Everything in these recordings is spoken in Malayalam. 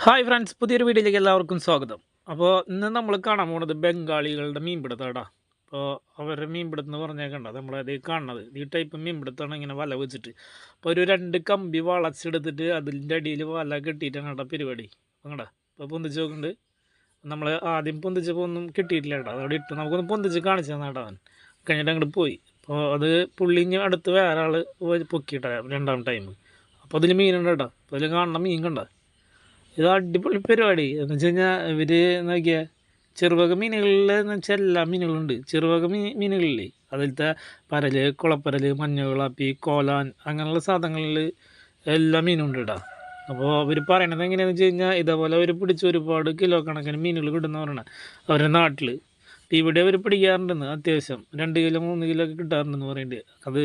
ഹായ് ഫ്രണ്ട്സ്, പുതിയൊരു വീഡിയോയിലേക്ക് എല്ലാവർക്കും സ്വാഗതം. അപ്പോൾ ഇന്ന് നമ്മൾ കാണാൻ പോകുന്നത് ബംഗാളികളുടെ മീൻപിടുത്തമാണ്. അപ്പോൾ അവരുടെ മീൻപിടുത്തം എന്ന് പറഞ്ഞാൽ കണ്ട നമ്മളത് കാണുന്നത് ഈ ടൈപ്പ് മീൻപിടുത്തമാണ്. ഇങ്ങനെ വല വെച്ചിട്ട് അപ്പോൾ ഒരു 2 കമ്പി വളച്ചെടുത്തിട്ട് അതിൻ്റെ അടിയിൽ വല കെട്ടിയിട്ടാണ് കേട്ടോ പരിപാടി. അങ്ങടാ അപ്പോൾ പൊന്തിച്ച് നോക്കുന്നുണ്ട്. നമ്മൾ ആദ്യം പൊന്തിച്ചപ്പോൾ ഒന്നും കിട്ടിയിട്ടില്ല കേട്ടോ. അതോടെ ഇട്ട് നമുക്കൊന്ന് പൊന്തിച്ച് കാണിച്ചു തന്നെ കേട്ടോ. അവൻ കഴിഞ്ഞിട്ട് അങ്ങോട്ട് പോയി. അപ്പോൾ അത് പുള്ളിഞ്ഞ് അടുത്ത് വേറെ ആൾ പൊക്കിയിട്ടാണ് 2ാം ടൈം. അപ്പോൾ അതിൽ മീനുണ്ട് കേട്ടോ. അപ്പോൾ അതിൽ കാണണം മീൻ കണ്ട. ഇത് അടിപൊളി പരിപാടി എന്ന് വെച്ച് കഴിഞ്ഞാൽ ഇവർ നോക്കിയാൽ ചെറുവക മീനുകളിൽ എന്ന് വെച്ചാൽ എല്ലാ മീനുകളുണ്ട്. ചെറുവക മീനുകളില്ലേ, അതിലത്തെ പരൽ, കുളപ്പരൽ, മഞ്ഞകുളാപ്പി, കോലാൻ അങ്ങനെയുള്ള സാധനങ്ങളിൽ എല്ലാ മീനും ഉണ്ട് കേട്ടോ. അപ്പോൾ അവർ പറയണത് എങ്ങനെയാണെന്ന് വെച്ച് കഴിഞ്ഞാൽ ഇതേപോലെ അവർ പിടിച്ച് ഒരുപാട് കിലോ കണക്കിന് മീനുകൾ കിട്ടുന്നവരാണ് അവരുടെ നാട്ടിൽ. ഇപ്പോൾ ഇവിടെ അവർ പിടിക്കാറുണ്ടെന്ന് അത്യാവശ്യം 2 കിലോ 3 കിലോ ഒക്കെ കിട്ടാറുണ്ടെന്ന് പറയുന്നുണ്ട്. അത്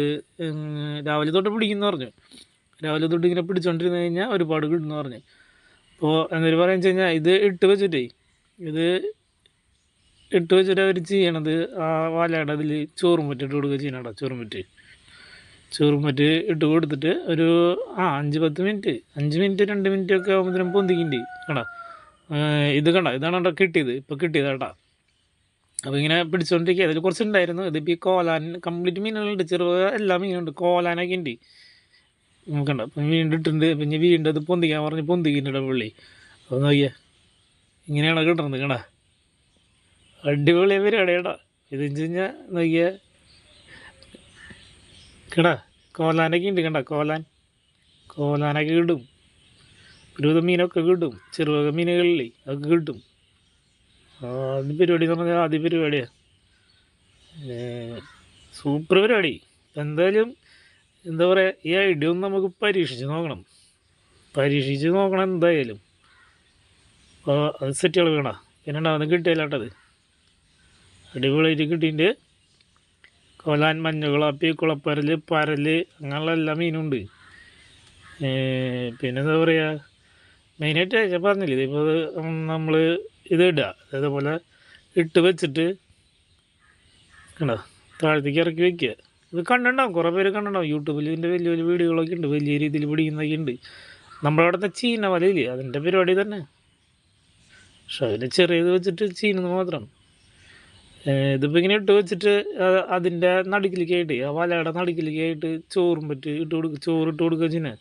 രാവിലെ തൊട്ട് പിടിക്കുമെന്ന് പറഞ്ഞു. രാവിലെ തൊട്ട് ഇങ്ങനെ പിടിച്ചുകൊണ്ടിരുന്ന് കഴിഞ്ഞാൽ ഒരുപാട് കിട്ടുമെന്ന് പറഞ്ഞു. അപ്പോൾ എന്നൊരു പറയുക വെച്ച് കഴിഞ്ഞാൽ ഇത് ഇട്ട് വെച്ചിട്ട് അവർ ചെയ്യണത് ആ വലയുടെ അതിൽ ചോറും പറ്റിട്ട് കൊടുക്കുക ചെയ്യണം കേട്ടോ. ചോറും പറ്റി ഇട്ട് കൊടുത്തിട്ട് ഒരു 5-10 മിനിറ്റ് 5 മിനിറ്റ് 2 മിനിറ്റ് ഒക്കെ ആകുമ്പോഴത്തേനും പൊന്തിക്കുന്നുണ്ട് കേട്ടോ. ഇത് കണ്ട ഇതാണ് കേട്ടോ കിട്ടിയത്, ഇപ്പോൾ കിട്ടിയത് കേട്ടോ. അപ്പോൾ ഇങ്ങനെ പിടിച്ചുകൊണ്ടിരിക്കുക. അതിൽ കുറച്ചുണ്ടായിരുന്നു. ഇതിപ്പോൾ ഈ കോലാൻ കംപ്ലീറ്റ് മീനുകളുണ്ട്, ചെറുപ എല്ലാ മീനുണ്ട്, കോലാനൊക്കെ ഉണ്ട് നോക്കണ്ട. അപ്പം വീണ്ടും ഇട്ടുണ്ട്. പിന്നെ വീണ്ടും അത് പൊന്തിക്കാൻ പറഞ്ഞ് പൊന്തിക്കുന്നുണ്ട് പുള്ളി. അപ്പോൾ നോക്കിയാൽ ഇങ്ങനെയാണ് കിട്ടുന്നത് കേടാ. അടിപൊളി പരിപാടി കേടാ. ഇതെന്ന് വെച്ച് കഴിഞ്ഞാൽ നോക്കിയാൽ കേടാ കോലാനൊക്കെ ഉണ്ട് കണ്ട. കോലാനൊക്കെ കിട്ടും, ഒരുവിധ മീനൊക്കെ കിട്ടും. ചെറുവക മീനുകളില്ലേ അതൊക്കെ കിട്ടും. ആദ്യ പരിപാടി എന്ന് പറഞ്ഞാൽ ആദ്യ പരിപാടിയാണ്. സൂപ്പർ പരിപാടി. എന്തായാലും എന്താ പറയുക, ഈ ഐഡിയ ഒന്ന് നമുക്ക് പരീക്ഷിച്ച് നോക്കണം എന്തായാലും. അപ്പോൾ അത് സെറ്റ് കളയണ പിന്നെ ഉണ്ടാവുന്ന കിട്ടിയില്ലാട്ടത്. അടിപൊളിയായിട്ട് കിട്ടിയിട്ട് കോലാൻ, മഞ്ഞകുളാപ്പി, കുളപ്പരൽ, പരൽ അങ്ങനെയുള്ള എല്ലാ മീനുണ്ട്. പിന്നെ എന്താ പറയുക, മെയിനായിട്ട് ഞാൻ പറഞ്ഞില്ലേ ഇതിപ്പോൾ നമ്മൾ ഇത് ഇടുക, അതേപോലെ ഇട്ട് വെച്ചിട്ട് കണ്ടോ താഴത്തേക്ക് ഇറക്കി വയ്ക്കുക. ഇത് കണ്ടിട്ടുണ്ടാവും, കുറേ പേര് കണ്ടിട്ടുണ്ടാവും യൂട്യൂബിൽ. ഇതിൻ്റെ വലിയ വലിയ വീഡിയോകളൊക്കെ ഉണ്ട്, വലിയ രീതിയിൽ പിടിക്കുന്നതൊക്കെ ഉണ്ട്. നമ്മളവിടുത്തെ ചീന വലയില്ലേ അതിൻ്റെ പരിപാടി തന്നെ. പക്ഷെ അതിൽ ചെറിയത് വെച്ചിട്ട് ചീനുന്നത് മാത്രം. ഇതിപ്പോൾ ഇങ്ങനെ ഇട്ട് വെച്ചിട്ട് അതിൻ്റെ നടുക്കിലേക്കായിട്ട്, ആ വലയുടെ നടുക്കിലേക്കായിട്ട് ചോറും പറ്റി ചോറിട്ട് കൊടുക്കുക ചെയ്യുന്നത്.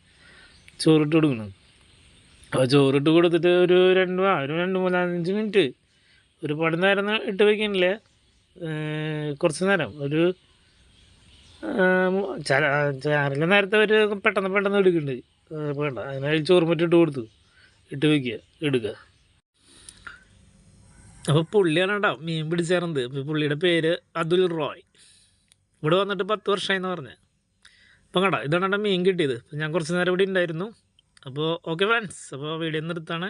ചോറിട്ട് കൊടുക്കണം. അപ്പോൾ ചോറിട്ട് കൊടുത്തിട്ട് ഒരു 2-3-5 മിനിറ്റ്, ഒരുപാട് നേരം ഇട്ട് വയ്ക്കണില്ലേ, കുറച്ച് നേരം, ഒരു ചാറിലെ നേരത്തെ അവർ പെട്ടെന്ന് എടുക്കുന്നുണ്ട്. വേണ്ട, അതിനായി ചോറും പറ്റിട്ട് കൊടുത്തു ഇട്ട് വയ്ക്കുക, എടുക്കുക. അപ്പോൾ പുള്ളിയാണ് കേട്ടോ മീൻ പിടിച്ചേർന്നത്. അപ്പോൾ പുള്ളിയുടെ പേര് അതുൽ റോയ്. ഇവിടെ വന്നിട്ട് 10 വർഷമായെന്ന് പറഞ്ഞത്. അപ്പം കേട്ടോ ഇതാണ് മീൻ കിട്ടിയത്. ഞാൻ കുറച്ച് നേരം ഇവിടെ ഉണ്ടായിരുന്നു. അപ്പോൾ ഓക്കെ ഫ്രണ്ട്സ്, അപ്പോൾ വീഡിയോ നിർത്താണ്.